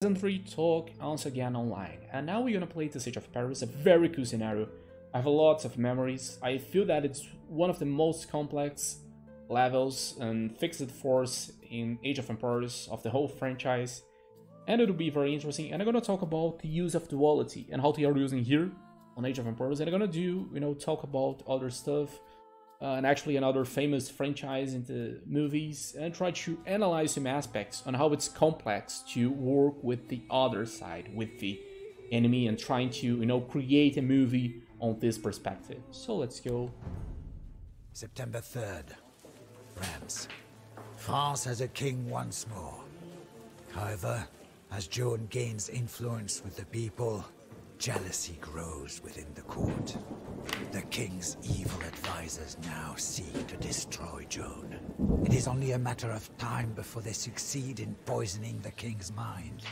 Peasantry talk once again online, and now we're gonna play the Siege of Paris, a very cool scenario. I have lots of memories. I feel that it's one of the most complex levels and fixed force in Age of Empires of the whole franchise, and it'll be very interesting. And I'm gonna talk about the use of duality and how they are using here on Age of Empires, and I'm gonna talk about other stuff. And actually another famous franchise in the movies, and try to analyze some aspects on how it's complex to work with the other side, with the enemy, and trying to create a movie on this perspective. So let's go. September 3rd, France. France has a king once more. However, as Joan gains influence with the people, jealousy grows within the court. The king's evil advisors now seek to destroy Joan. It is only a matter of time before they succeed in poisoning the king's mind.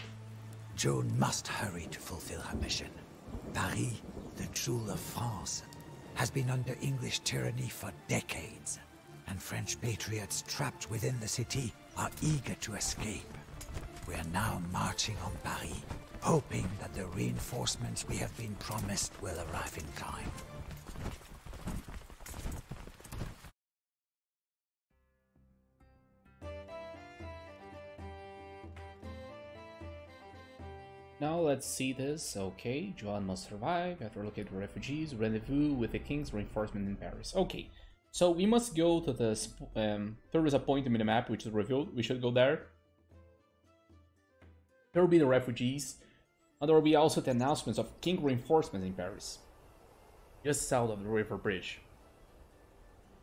Joan must hurry to fulfill her mission. Paris, the jewel of France, has been under English tyranny for decades, and French patriots trapped within the city are eager to escape. We are now marching on Paris, hoping that the reinforcements we have been promised will arrive in time. Now let's see this. Okay, Joan must survive after locating the refugees, rendezvous with the king's reinforcement in Paris. Okay, so we must go to the there is a point in the map which is revealed. We should go there. There will be the refugees, and there will be also the announcements of king reinforcements in Paris, just south of the river bridge.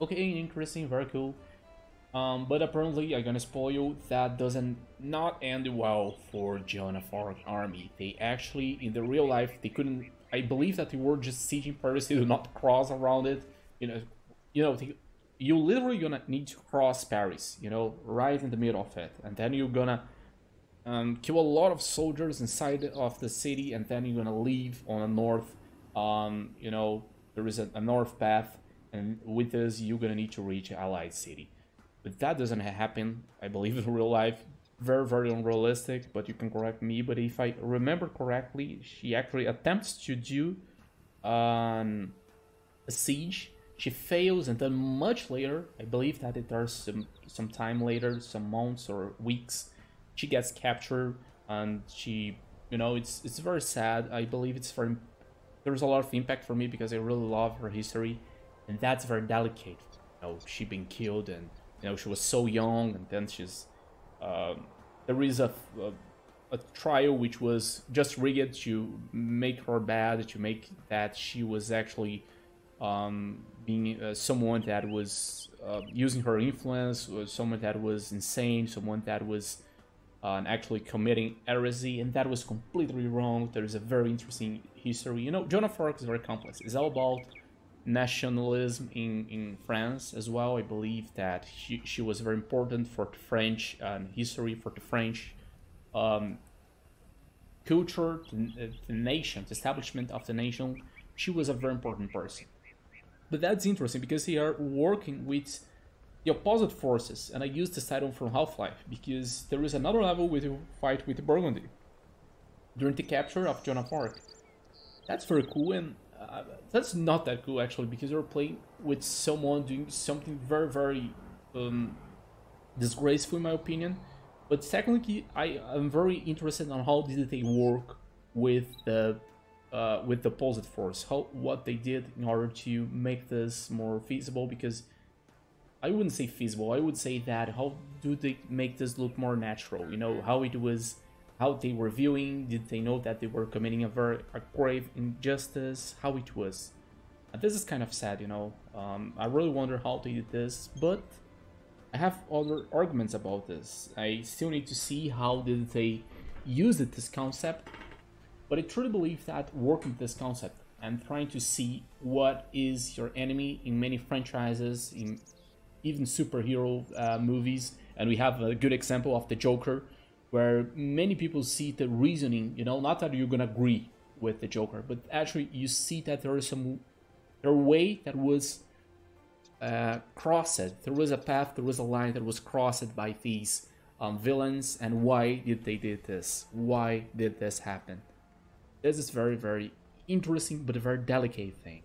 Okay, interesting, very cool. But apparently, I'm gonna spoil you, that doesn't not end well for Joan of Arc army. They actually, in the real life, they couldn't. I believe that they were just sieging Paris. They do not cross around it. You literally gonna need to cross Paris. Right in the middle of it, and then you're gonna kill a lot of soldiers inside of the city, and then you're gonna leave on a north. There is a north path, and with this, you're gonna need to reach Allied city. But that doesn't happen, I believe, in real life. Very, very unrealistic, but you can correct me. But if I remember correctly, she actually attempts to do a siege. She fails, and then much later, I believe that it does some time later, some months or weeks, she gets captured, and she, it's very sad. I believe there's a lot of impact for me because I really love her history, and that's very delicate. She being killed, and she was so young, and then she's there is a trial which was just rigged to make her bad, to make that she was actually being someone that was using her influence, or someone that was insane, someone that was actually committing heresy, and that was completely wrong. There is a very interesting history. Joan of Arc is very complex. It's all about nationalism in France as well. I believe that she was very important for the French history, for the French culture, the nation, the establishment of the nation. She was a very important person. But that's interesting because they are working with the opposite forces, and I used this title from Half-Life because there is another level with a fight with Burgundy during the capture of Joan of Arc. That's very cool, and that's not that cool actually, because you're playing with someone doing something very, very disgraceful in my opinion. But technically, I am very interested on how did they work with the opposite force, what they did in order to make this more feasible. Because I wouldn't say feasible, I would say that how do they make this look more natural? How it was. How they were viewing, did they know that they were committing a grave injustice, how it was. And this is kind of sad, I really wonder how they did this, but I have other arguments about this. I still need to see how did they use this concept, but I truly believe that working with this concept and trying to see what is your enemy in many franchises, in even superhero movies, and we have a good example of the Joker, where many people see the reasoning, not that you're gonna agree with the Joker, but actually you see that there is a way that was crossed. There was a path, there was a line that was crossed by these villains and why did they did this? Why did this happen? This is very, very interesting, but a very delicate thing.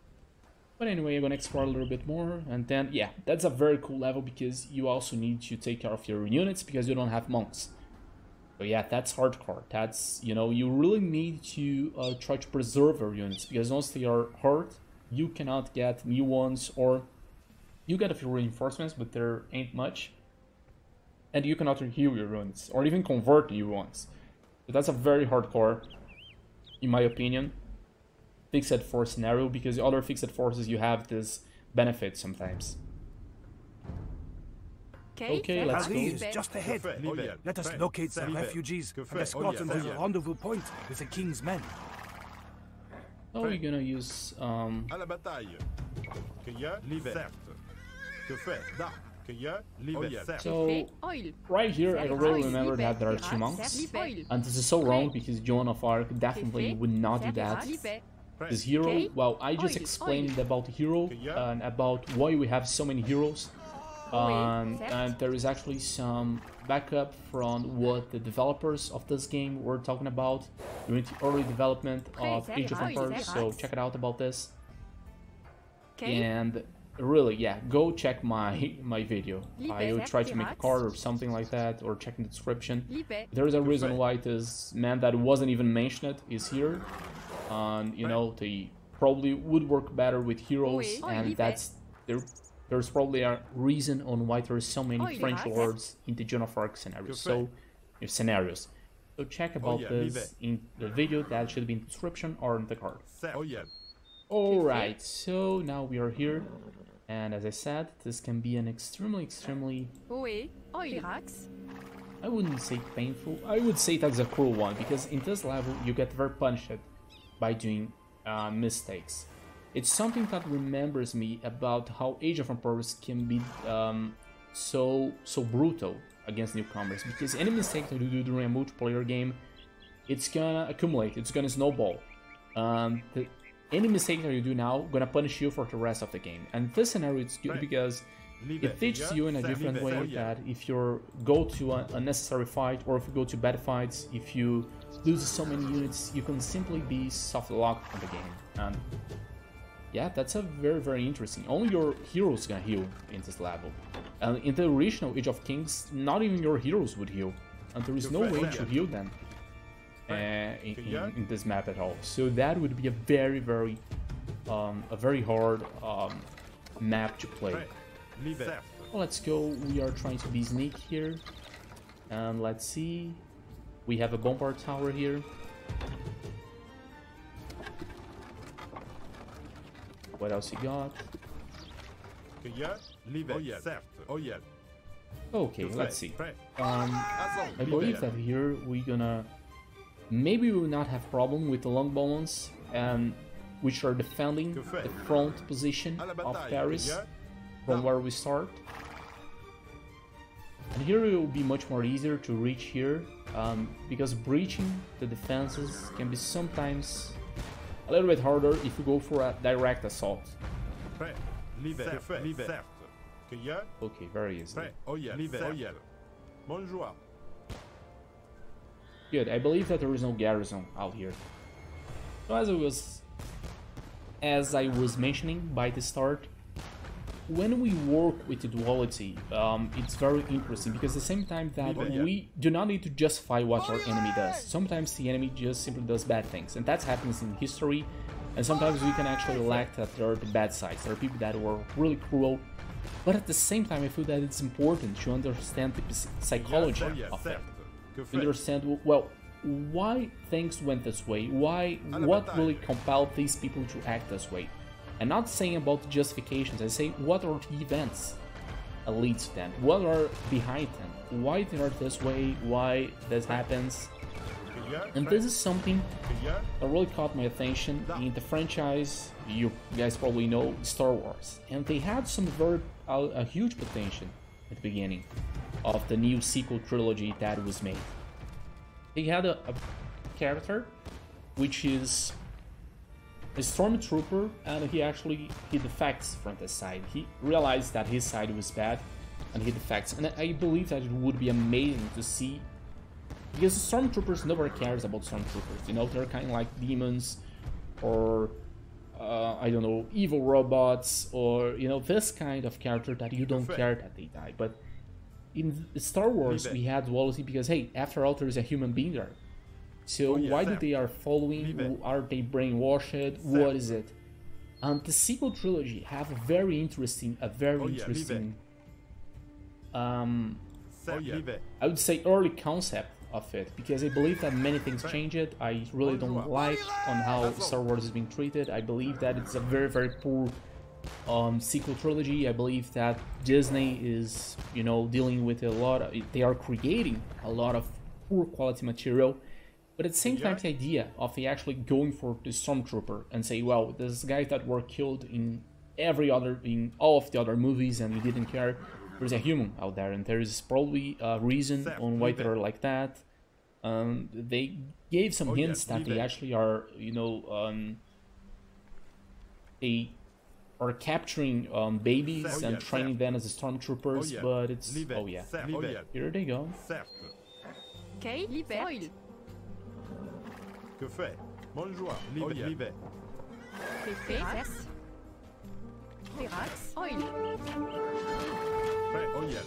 But anyway, I'm gonna explore a little bit more, and then, yeah, that's a very cool level because you also need to take care of your units because you don't have monks. So yeah, that's hardcore. That's, you know, you really need to try to preserve your units because once they are hurt, you cannot get new ones, or you get a few reinforcements, but there ain't much. And you cannot heal your units, or even convert new ones. So that's a very hardcore, in my opinion, fixed force scenario, because the other fixed forces you have this benefit sometimes. Okay, let's go. is just ahead. Let us locate the refugees and escort them to the rendezvous point with the king's men. Oh, we're gonna use À la bataille. Cueilleur, l'hiver. Que fait? Da. Cueilleur, l'hiver. so right here I really remember that there are 2 monks, and this is so wrong because Joan of Arc definitely would not do that. This hero, well, I just explained about the hero and about why we have so many heroes. And there is actually some backup from what the developers of this game were talking about during the early development of Age of Empires, so check it out about this. And really, yeah, go check my video. I will try to make a card or something like that, or check in the description. There is a reason why this man that wasn't even mentioned is here. And, you know, they probably would work better with heroes, and that's there's probably a reason on why there's so many French lords in the Joan of Arc scenarios. So check about this in the video that should be in the description or in the card. Alright, so now we are here, and as I said, this can be an extremely, I wouldn't say painful, I would say that's a cruel one, because in this level you get very punished by doing mistakes. It's something that remembers me about how Age of Empires can be so brutal against newcomers, because any mistake that you do during a multiplayer game, it's gonna accumulate, it's gonna snowball. Any mistake that you do now gonna punish you for the rest of the game. And this scenario is good because it teaches you in a different way that if you go to an unnecessary fight, or if you go to bad fights, if you lose so many units, you can simply be soft locked from the game. And yeah, that's a very, very interesting. Only your heroes can heal in this level. And in the original Age of Kings, not even your heroes would heal, and there is no way to heal them in this map at all. So that would be a very, very hard map to play. Well, let's go. We are trying to be sneak here, and let's see. We have a bombard tower here. What else you got? Okay, let's see. I believe that here we're gonna... Maybe we will not have problem with the longbowmans, which are defending the front position of Paris from where we start. And here it will be much more easier to reach here, because breaching the defenses can be sometimes a little bit harder if you go for a direct assault. Okay, very easy. Good, I believe that there is no garrison out here. So as I was mentioning by the start, when we work with the duality, it's very interesting, because at the same time that we do not need to justify what our enemy does. Sometimes the enemy just simply does bad things, and that happens in history, and sometimes we can actually elect that there are the bad sides. There are people that were really cruel, but at the same time I feel that it's important to understand the psychology of it. To understand, well, why things went this way, what really compelled these people to act this way. I'm not saying about the justifications, I say what are the events that leads to them, what are behind them, why they are this way, why this happens. And this is something that really caught my attention in the franchise. You guys probably know Star Wars, and they had some a huge potential at the beginning of the new sequel trilogy that was made. They had a character which is a stormtrooper, and he defects from this side. He realized that his side was bad, and hit effects. And I believe that it would be amazing to see, because stormtroopers, nobody cares about stormtroopers. You know, they're kind of like demons, or I don't know, evil robots, or you know, this kind of character that you don't care that they die. But in Star Wars, we had duality because, hey, after all, there is a human being there. So why do they are following? Are they brainwashed? What is it? And the sequel trilogy have a very interesting, I would say early concept of it, because I believe that many things change it. I really don't like on how Star Wars is being treated. I believe that it's a very, very poor sequel trilogy. I believe that Disney is, you know, dealing with a lot of, they are creating a lot of poor quality material. But at the same time, the idea of actually going for the stormtrooper and say, well, there's guys that were killed in all of the other movies and we didn't care. There's a human out there, and there is probably a reason on why they're like that. They gave some hints that they actually are, you know, they are capturing babies and training them as stormtroopers, but it's, oh yeah, here they go. Okay, libère. Que fait? Bonjour, libère. Ferax. Ferax. Oil. Prêt, oil.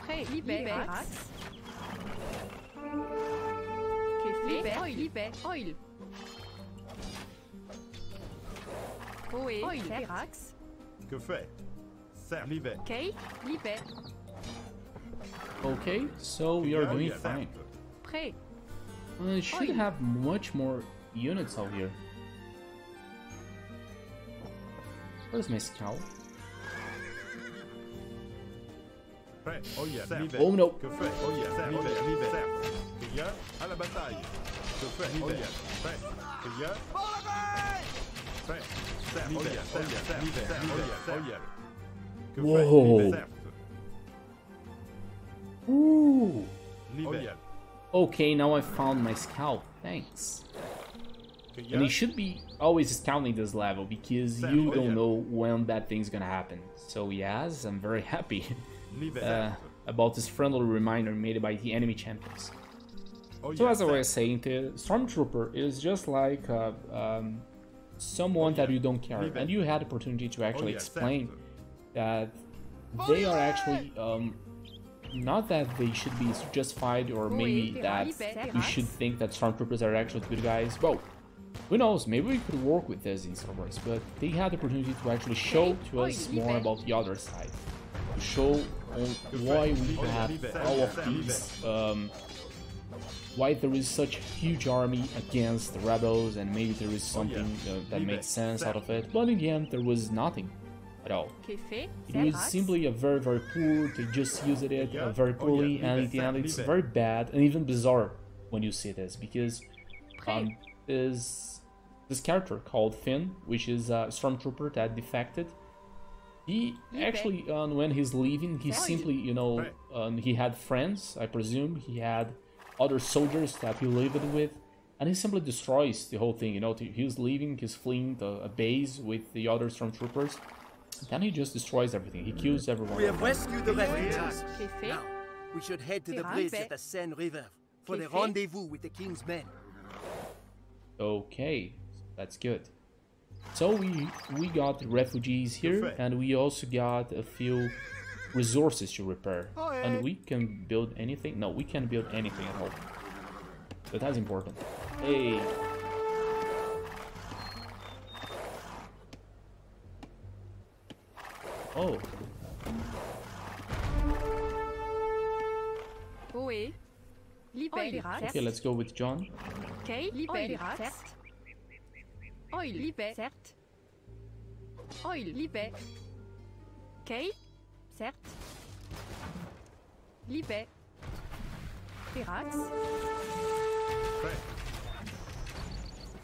Prêt, libère. Libère, libère, oil. Oil, oil, Ferax. Que fait? Serre, libère. Okay, libère. Okay, so we are doing fine. Prêt. I should have much more units out here. Where's my scout? Prêt, oil, libère. Oh no! Que fait? Oil, serre, libère, libère. Cueilleur, à la bataille. Que fait? Oil, prêt. Cueilleur. Prêt. Serre, oil, serre, libère, oil. Que fait? Whoa! Libère. Ooh! Libère. Okay, now I found my scout. Thanks. And you should be always scouting this level because you don't know when that thing's gonna happen. So yes, I'm very happy about this friendly reminder made by the enemy champions. So as I was saying, the Stormtrooper is just like someone that you don't care, and you had the opportunity to actually explain that they are actually not that they should be justified, or maybe that you should think that Stormtroopers are actually good guys. Well, who knows, maybe we could work with this in Star Wars, but they had the opportunity to actually show to us more about the other side. To show why we have all of these, why there is such a huge army against the rebels, and maybe there is something that makes sense out of it, but in the end there was nothing at all. It was simply a very, very poor, they just used it very poorly, and in the end it's very bad and even bizarre when you see this, because this character called Finn, which is a stormtrooper that defected, he actually, when he's leaving, he simply, you know, he had friends, I presume, he had other soldiers that he lived with, and he simply destroys the whole thing, you know, he's leaving, he's fleeing a base with the other stormtroopers, then he just destroys everything, he kills everyone. We have rescued the refugees. Now, we should head to the bridge at the Seine River for the rendezvous with the king's men. Okay, that's good. So we got refugees here, and we also got a few resources to repair. And we can build anything? No, we can't build anything at all. But that's important. Hey! Oh. Okay, let's go with John. Okay, libère, certes. Oil, libère, certes. Oil, libère. Okay, certes. Libère. Ferax. Prêt.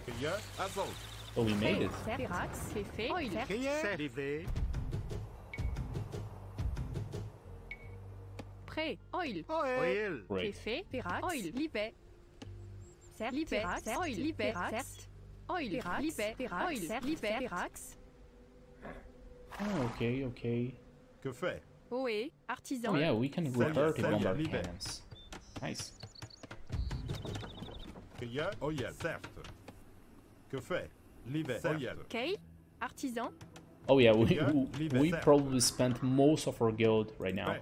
Cueilleur, assaut. Oh, we made it. Ferax, c'est fait. Oil, Cueilleur, livré. Prêt. Oil. Oil. Great. C'est fait. Ferax. Oil, libère. Cert, Libé, Cert, Oil, Libé, Cert, Oil, Libé, Oil, Cert, Libé, Rax. Oh, okay, okay. Que fait? Oé, Artisan. Oh yeah, we can repair the bombard cannons. Nice. Cueilleur, Oyel, certes. Que fait? L'hiver, Oyel. Kay, Artisan. Oh yeah, we probably spent most of our gold right now.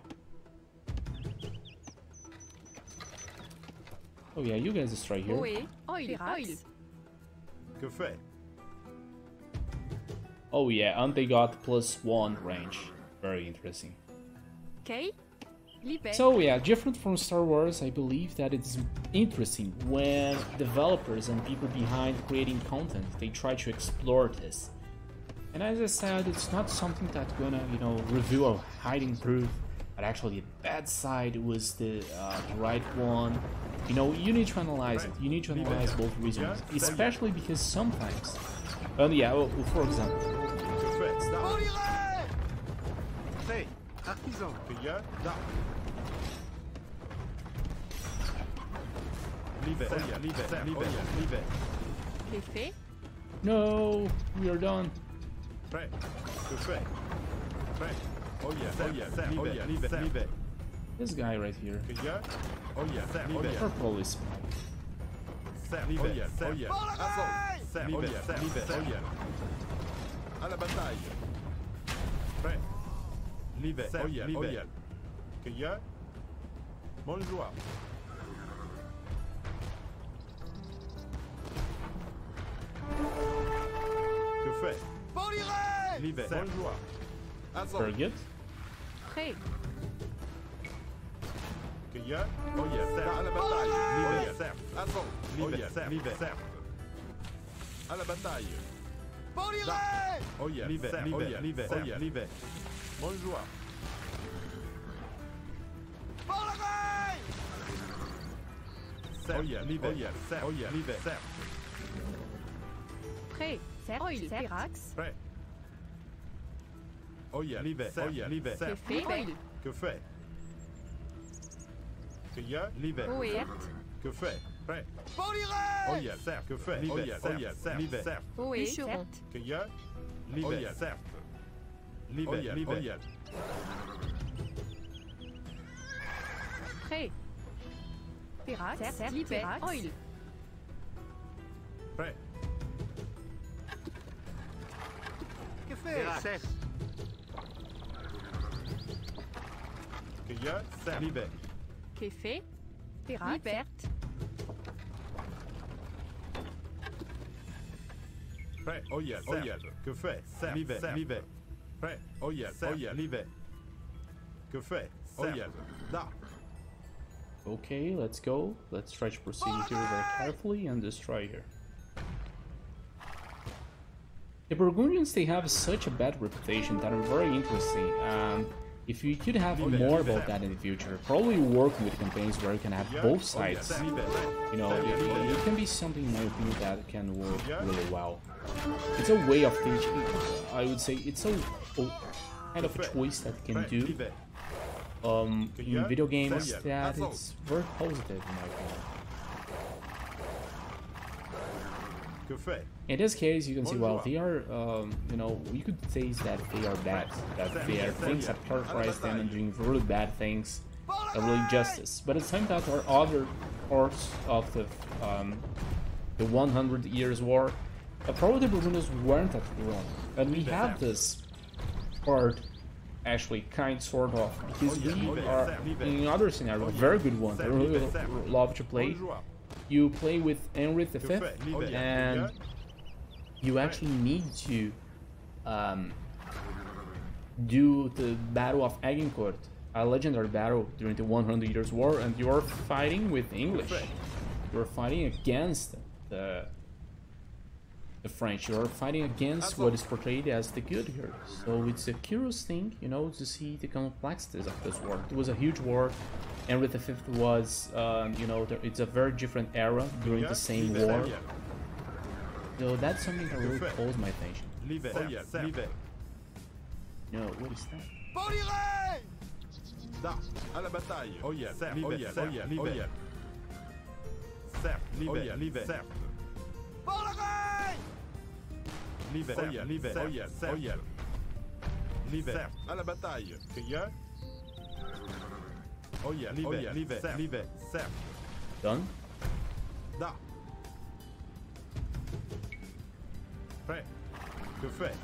Oh yeah, you guys destroy here. Oé, Oil, Oil. Que fait? Oh yeah, and they got +1 range. Very interesting. Kay, Libé. So yeah, different from Star Wars, I believe that it's interesting when developers and people behind creating content, they try to explore this. And as I said, it's not something that's gonna, you know, reveal a hiding truth, but actually the bad side was the right one. You know, you need to analyze it. You need to analyze both reasons, especially because sometimes, and yeah, well, for example, Hey, artisan, cueilleur, d'arbres. L'hiver, l'hiver, l'hiver, l'hiver. L'effet. no, we are done. Prêt. Que fait? Prêt. L'hiver, l'hiver, l'hiver. This guy right here. Cueilleur, l'hiver. Purple is L'hiver, assaut. L'hiver, à la bataille. Prêt. L'hiver, l'hiver. Cueilleur, bonjour. Que fait? L'hiver, bonjour. Assaut. very good. Prêt. Cueilleur, à la bataille. L'hiver, assaut. L'hiver, à la bataille. L'hiver. Bonjour. L'hiver. Prêt. Cert, Oil, Cert, Rax. Prêt. L'hiver. L'effet. Oil. Que fait? Cueilleur, l'hiver. Oé, Cert. Que fait? Prêt. Que fait? L'hiver. Oé, Cert. Cueilleur, l'hiver. L'hiver. Prêt. Pirates, Cert, Libé, Oil. Prêt. Que fait? Cueilleur, l'hiver. Qu'effet. Pirates. Libert. Prêt. Que fait? L'hiver. Prêt. L'hiver. Que fait? Da. Okay, let's go. Let's try to proceed here very carefully and destroy here. The Burgundians, they have such a bad reputation that are very interesting. If you could have more about that in the future, probably working with campaigns where you can have both sides. You know, it can be something in my opinion that can work really well. It's a way of teaching. I would say it's a kind of a choice that you can do in video games that it's very positive in my opinion. In this case, you can see, well, they are, you know, you could say that they are bad, that they are things that characterize them and doing really bad things, are really justice. But at the same time, there are other parts of the 100 Years' War that probably the Burgundians weren't that wrong. And we have this part, actually, sort of, because we are, in another scenario, a very good one, I really love to play. You play with Henry V, and you actually need to do the Battle of Agincourt, a legendary battle during the 100 Years' War, and you are fighting with English. You are fighting against the French. You are fighting against what is portrayed as the good here. So it's a curious thing, you know, to see the complexities of this war. It was a huge war. Henry V was, you know, it's a very different era during the same war. So that's something that really calls my attention. No, what is that? Da, à la bataille. L'hiver. certes, l'hiver, certes. L'hiver, l'hiver, l'hiver, à la bataille, crieur. L'hiver, certes. Done. Da. Prêt. Que fait?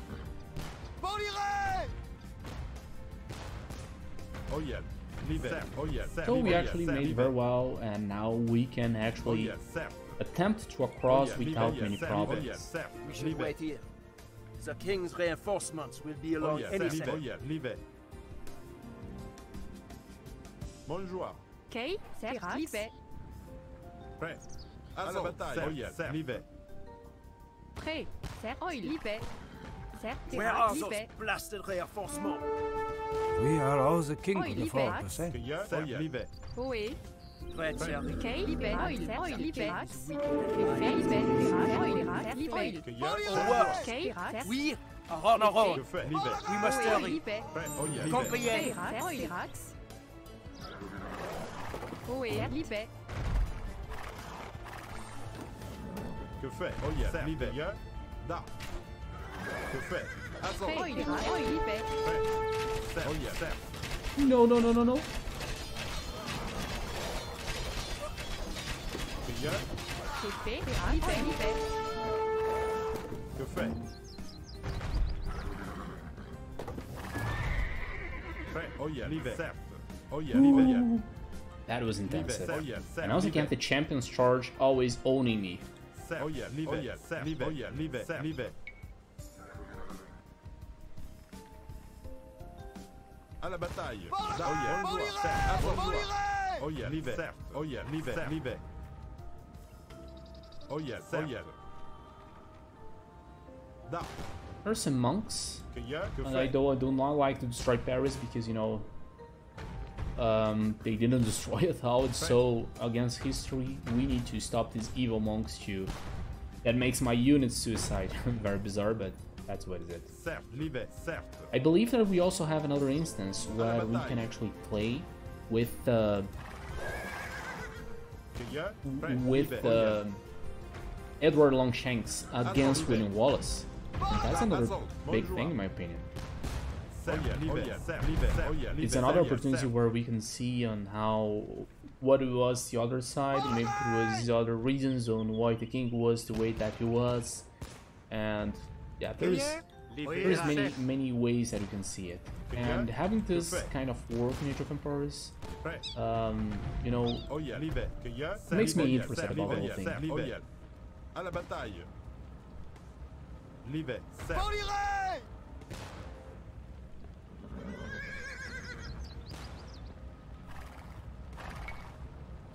So we actually made very well, and now we can actually attempt to cross without many problems. We should wait here. The king's reinforcements will be along any second. Bonjour. Ok, certes, libé. Prêt. À la bataille. L'hiver. Prêt, certes, libé. Certes, Where are libé. those blasted reinforcements? We are all the king Oi, of the libé. fortress, eh? L'hiver. Oui. Prêt, sir. Ok, libé. Certes, libé. Fait, libé. Certes, libé. Au revoir. Ok, certes. We are on a roll. Que fait? L'hiver. We must Oui, hurry. libé. Prêt. Compris. Certes, oui, libé. Que fait? L'hiver. Da. Que fait? Fait, libé. Certes. No, no, no, no, no. Crieur. C'est fait, libé, libé. Que fait? Prêt. L'hiver. Certes. L'hiver. That was intensive. Certes. And once again, the champions charge always owning me. L'hiver. L'hiver. À la bataille. L'hiver. L'hiver. L'hiver. Da. There's some monks. Crieur. Que And I fait? do not like to destroy Paris because, you know, they didn't destroy it out. So against history, we need to stop these evil monks too. That makes my unit suicide. Very bizarre, but that's what it is. Certes. L'hiver. Certes. I believe that we also have another instance where we can actually play with Crieur. Prêt. Edward Longshanks against William Wallace. And that's another big thing in my opinion. It's another opportunity where we can see on what it was the other side, maybe it was the other reasons on why the king was the way that he was, and yeah, there's many ways that you can see it. And having this kind of work in Age of Empires, you know, makes me interested about the whole thing. À la bataille. L'hiver.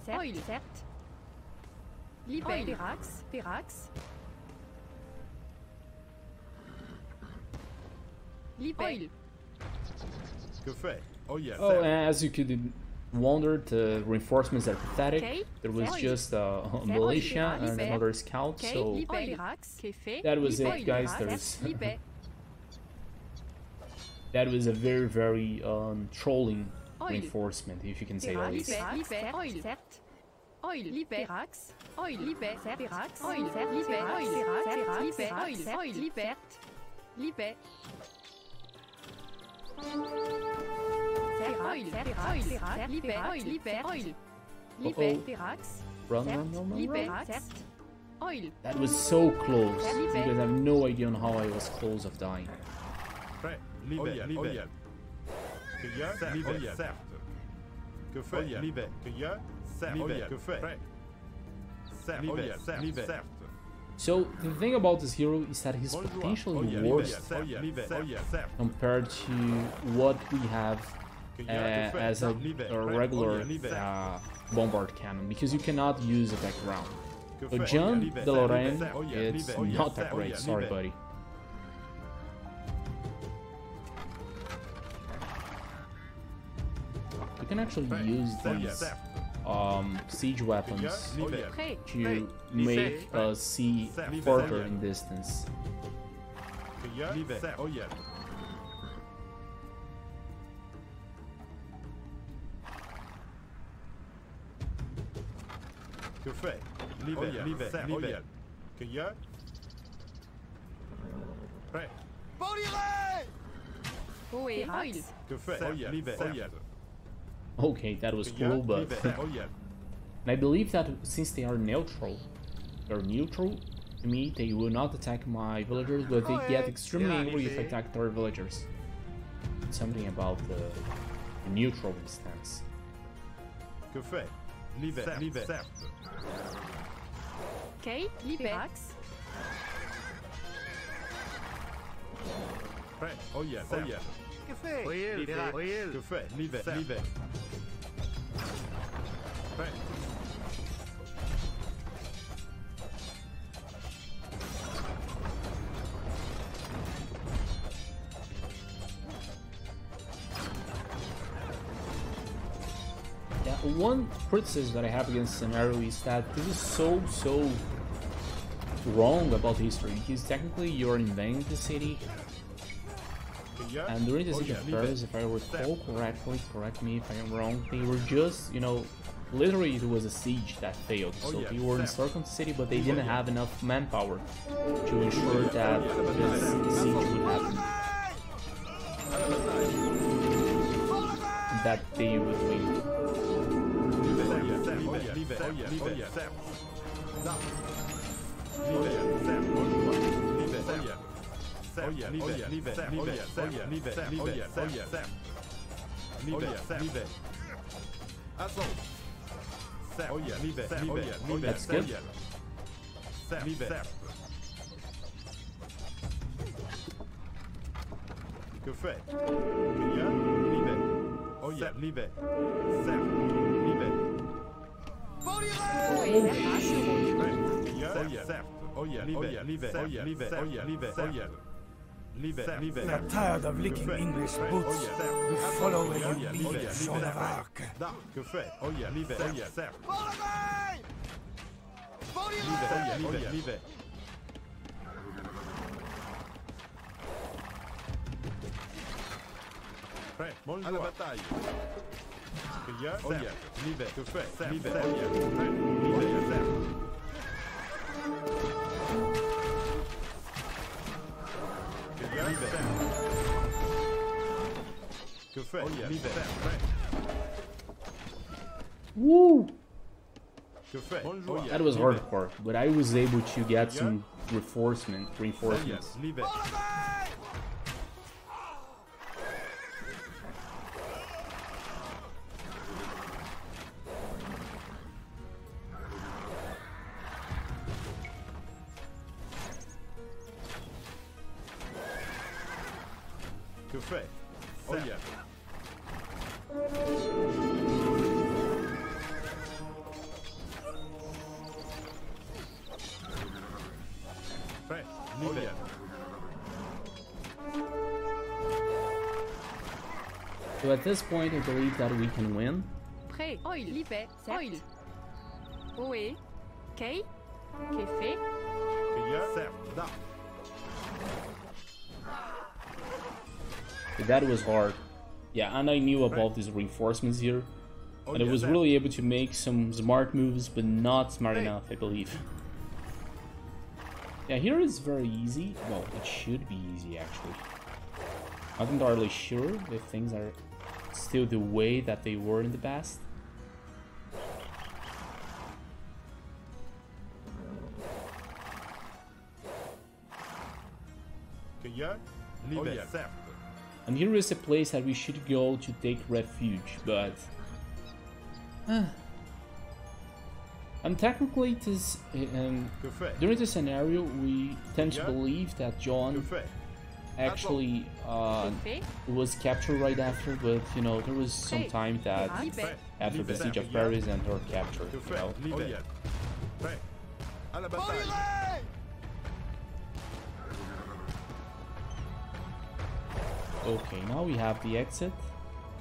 Certes, certes. Libé, Pirax, Pirax. Libé. Que fait? Oh, as you could wonder, the reinforcements are pathetic. Okay. There was just a militia and another scout, so that was it, guys. That was a very, very trolling reinforcement, if you can say that. Run. That was so close, because I have no idea on how I was close of dying. L'hiver. Certes. Que fait? L'hiver. Que fait? Certes. So the thing about this hero is that he's potentially worse compared to what we have as a regular bombard cannon, because you cannot use it background. So John de Lorraine, it's not that great, sorry buddy. You can actually use these siege weapons to make us see further in distance. Que Que fait? L'hiver, l'hiver, l'hiver. Cueilleur. Prêt. Oil. Que fait? L'hiver. Okay, that was cool, but and I believe that since they are neutral, to me, they will not attack my villagers, but they get extremely angry if I attack their villagers. Something about the neutral stance. Que fait? L'hiver, l'hiver. Okay, Liberax. Prêt. Oyer, oyer. Que fait? Que fait? L'hiver, l'hiver. Prêt. Yeah, one criticism that I have against scenario is that this is so wrong about history, because technically you're invading the city, and during the siege of Paris, if I recall correctly, correct me if I am wrong, they were just, you know, literally it was a siege that failed, so they were encircling the city, but they didn't have enough manpower to ensure that this siege would happen, that they would win. That's good. Que fait? L'hiver. Oh yeah, l'hiver. L'hiver. They're tired of licking English boots. We follow where you lead, Jean of Arc. Que fait? Oh yeah, l'hiver. L'hiver. Prêt, à la bataille. Cueilleur, oh yeah, l'hiver. Que fait? L'hiver, oh yeah. Prêt, l'hiver. Que fait? L'hiver. Woo! Que fait? That was hardcore, but I was able to get some reinforcements. L'hiver. Que fait? Oh yeah. Prêt, l'hiver. So at this point, I believe that we can win. Prêt. Oil. Libé. Oil. Oé. Kay. Kefe. Cueilleur, cerf, da. But that was hard. Yeah, and I knew about these reinforcements here. And I was really able to make some smart moves, but not smart enough, I believe. Yeah, here is very easy. Well, it should be easy, actually. Not entirely sure if things are still the way that they were in the past. Cueilleur, l'hiver, cerf. And here is a place that we should go to take refuge, but... and technically, this, during the scenario, we tend to believe that John actually was captured right after, but, you know, there was some time that after the siege of Paris and her capture, you know. Okay, now we have the exit.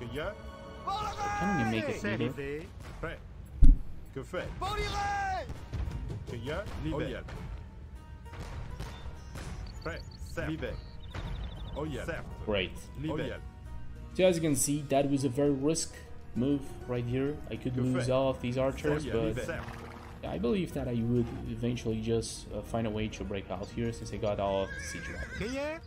Can we make it either? Que fait? Cueilleur, l'hiver. Prêt, l'hiver. Oh yeah, great. L'hiver. So as you can see, that was a very risk move right here. I could lose all of these archers, but I believe that I would eventually just find a way to break out here since I got all of the siege weapons.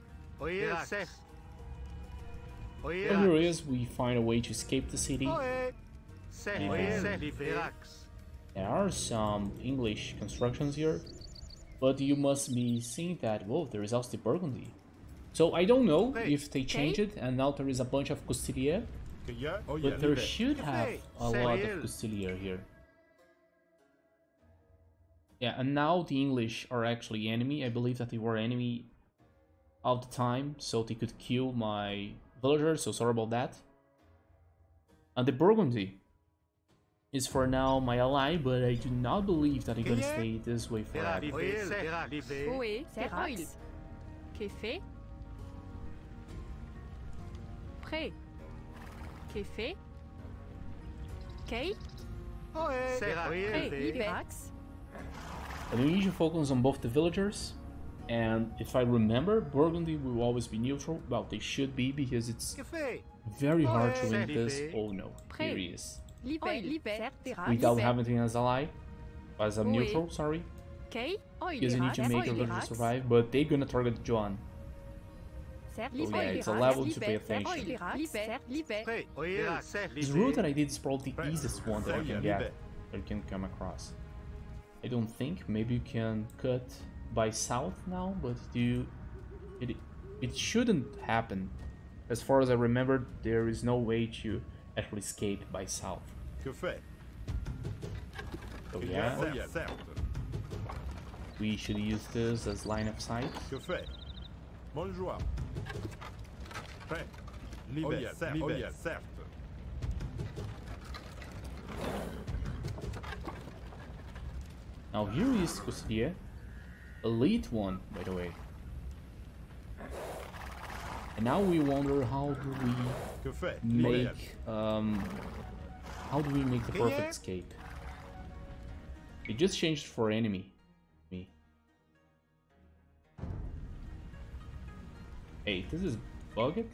So here is, we find a way to escape the city. There are some English constructions here, but you must be seeing that, whoa, there is also the Burgundy. So I don't know if they changed it and now there is a bunch of Castilier, but there should have a lot of Castilier here. Yeah, and now the English are actually enemy. I believe that they were enemy all the time, so they could kill my villagers, so sorry about that. And the Burgundy is for now my ally, but I do not believe that I'm gonna stay this way forever. And we need to focus on both the villagers, and if I remember, Burgundy will always be neutral. Well, they should be, because it's very hard to win this. Oh no, here he is. Without having as ally, as a neutral, sorry. Because you need to make your villagers survive, but they're gonna target John. So yeah, it's a level to pay attention. This route that I did is probably the easiest one that I can get, that you can come across. I don't think, maybe you can cut by south now, but it shouldn't happen. As far as I remember, there is no way to actually escape by south. So yeah, we should use this as line of sight. Now here is Castilla, elite one, by the way. And now we wonder, how do we make the perfect escape? It just changed for enemy. Hey, this is bugged.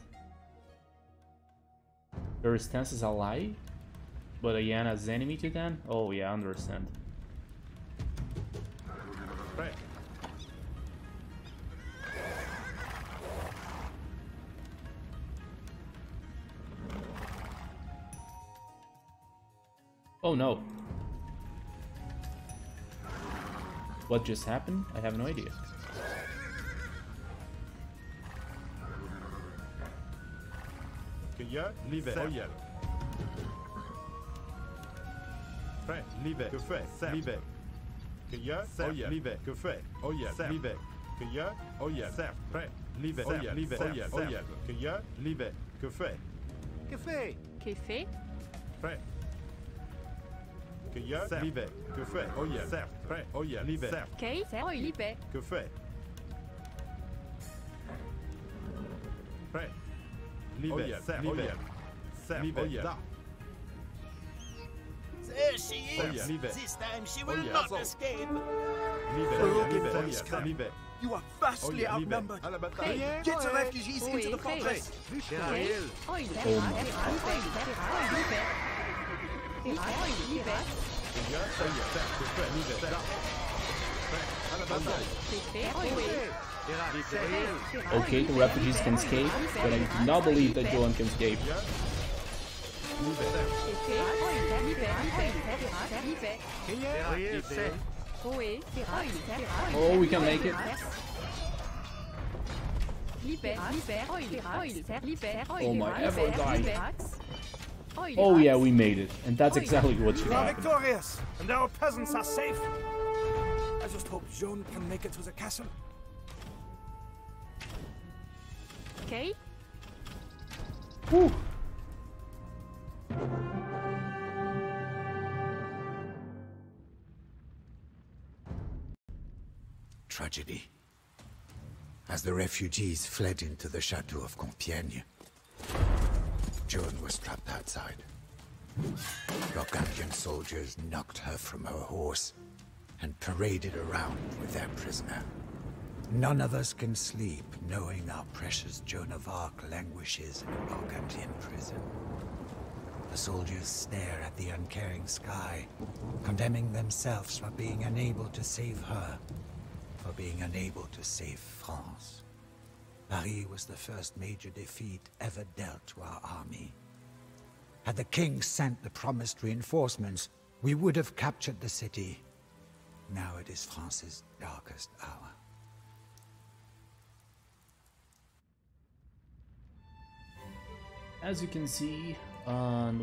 Your stance is ally, but Ayana's enemy to them? Oh yeah, I understand. Oh no. What just happened? I have no idea. There she is! This time she will not escape! You are vastly outnumbered! Get the refugees into the fortress! Okay, the refugees can escape, but I do not believe that Joan can escape. Oh, we can make it. Oh my, ever died. Oh yeah, we made it, and that's exactly what should We are happen. victorious, and our peasants are safe. I just hope Joan can make it to the castle. Okay. Whew. Tragedy. As the refugees fled into the chateau of Compiègne, Joan was trapped outside. Burgundian soldiers knocked her from her horse and paraded around with their prisoner. None of us can sleep knowing our precious Joan of Arc languishes in a Burgundian prison. The soldiers stare at the uncaring sky, condemning themselves for being unable to save her, for being unable to save France. Paris was the first major defeat ever dealt to our army. Had the king sent the promised reinforcements, we would have captured the city. Now it is France's darkest hour. As you can see,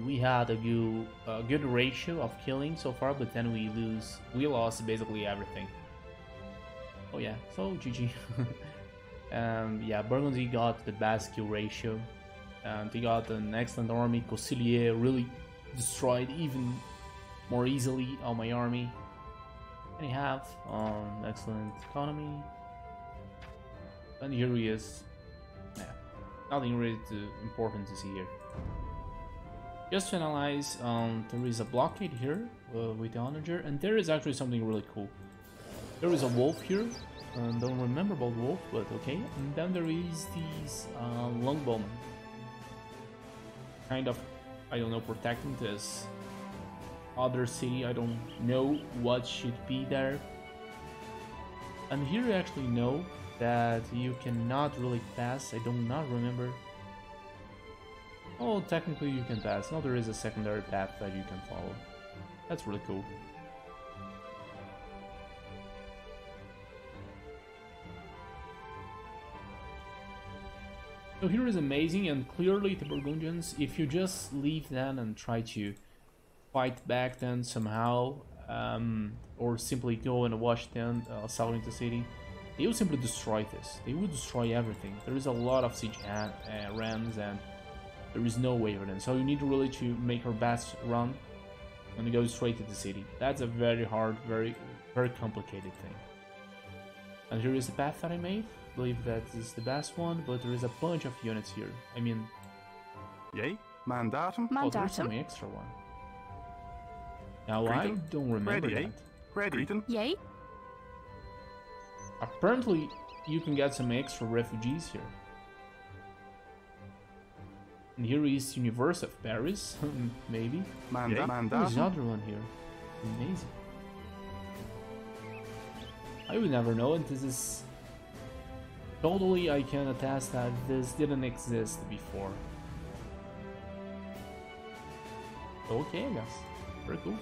we had a good ratio of killing so far, but then we lost basically everything. Oh yeah, so GG. Yeah, Burgundy got the best kill ratio, and they got an excellent army. Cosselier really destroyed even more easily on my army. And he have excellent economy, and here he is. Yeah, nothing really important to see here. Just to analyze, there is a blockade here with the onager, and there is actually something really cool. There is a wolf here. Don't remember about wolf, but okay. And then there is these longbowmen, kind of, I don't know, protecting this other city. I don't know what should be there. And here you actually know that you cannot really pass. I do not remember. Oh, technically you can pass. No, there is a secondary path that you can follow. That's really cool. So here is amazing, and clearly the Burgundians, if you just leave them and try to fight back then somehow, or simply go and watch them assaulting the city, they will simply destroy this. They will destroy everything. There is a lot of siege rams, and there is no way for them. So you need really to make your best run and go straight to the city. That's a very hard, very complicated thing. And here is the path that I made. I believe that is the best one, but there is a bunch of units here. I mean... Yay? Mandatum? Oh, there's some extra one. Now, I don't remember that. Ready. Yay. Apparently, you can get some extra refugees here. And here is University of Paris, maybe. There's another one here. Amazing. I would never know, and this is... Totally, I can attest that this didn't exist before. Okay, I guess. Very cool.